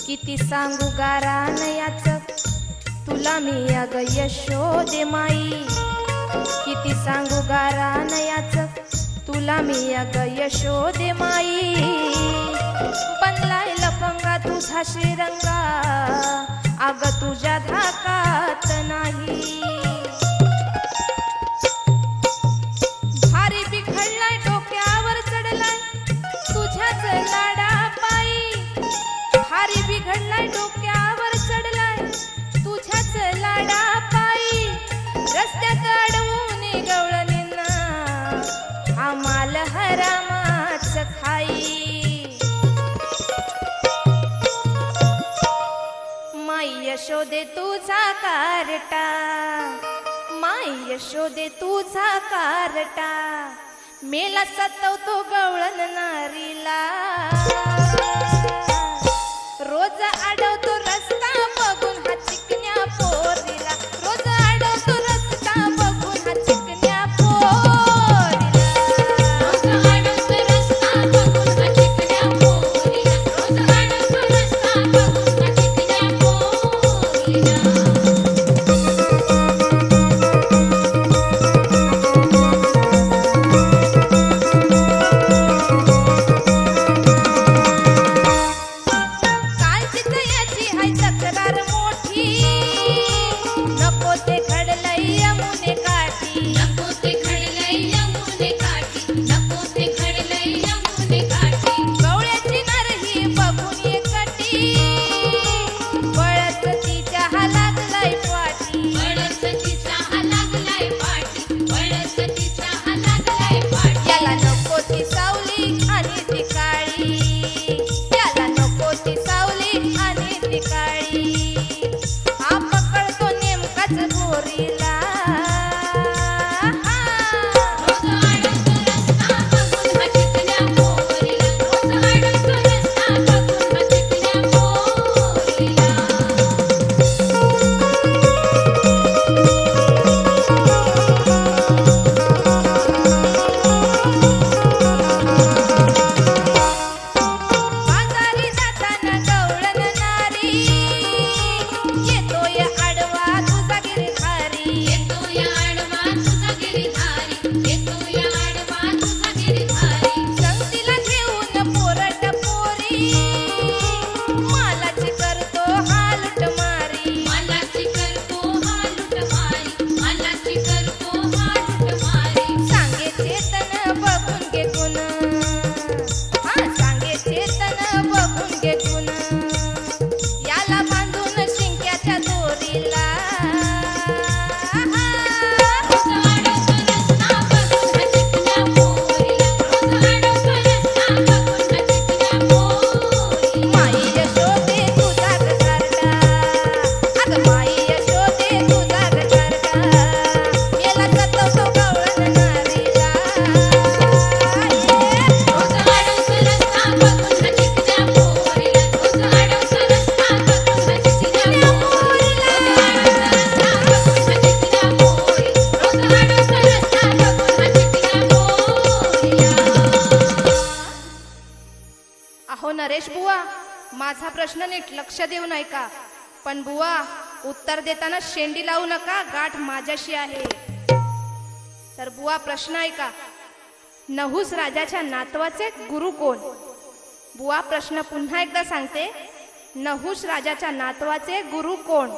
किती सांगू गारानयाचं तुला मी अग यशोदे माई, किती सांगू गारानयाचं तुला मी अग यशोदे माई. बनलाय लफंगा तुझा श्रीरंगा अग तुझ्या धाकात नाही. भारी बिघडलाय डोक्यावर चढलाय तुझ्याच लाडा पायी, भारी बिघडलाय डोक्यावर चढलाय तुझ्याच लाडा पायी. रस्त्यात अडवून गवळणींना आमाल हरामाच खाई. माई यशोदे तुझा कारटा, माई यशोदे तुझा कारटा, मेला सतवतो गवळण नारीला. रोज अडवतो रस्ता बघून हा चिकन्या पोरीला, रोज अडवतो रस्ता बघून हा चिकन्या पोरीला. रोज अडवतो रस्ता बघून हा चिकन्या पोरीला, रोज अडवतो रस्ता बघून हा चिकन्या पोरीला. नरेश बुवा, माझा प्रश्न नीट लक्ष देऊन ऐका. पण बुवा, उत्तर देताना शेंडी लावू नका, गाठ माझ्याशी आहे. तर बुवा प्रश्न ऐका. नहुस राजाच्या नातवाचे गुरु कोण? बुवा प्रश्न पुन्हा एकदा सांगते. नहुस राजाच्या नातवाचे गुरु कोण?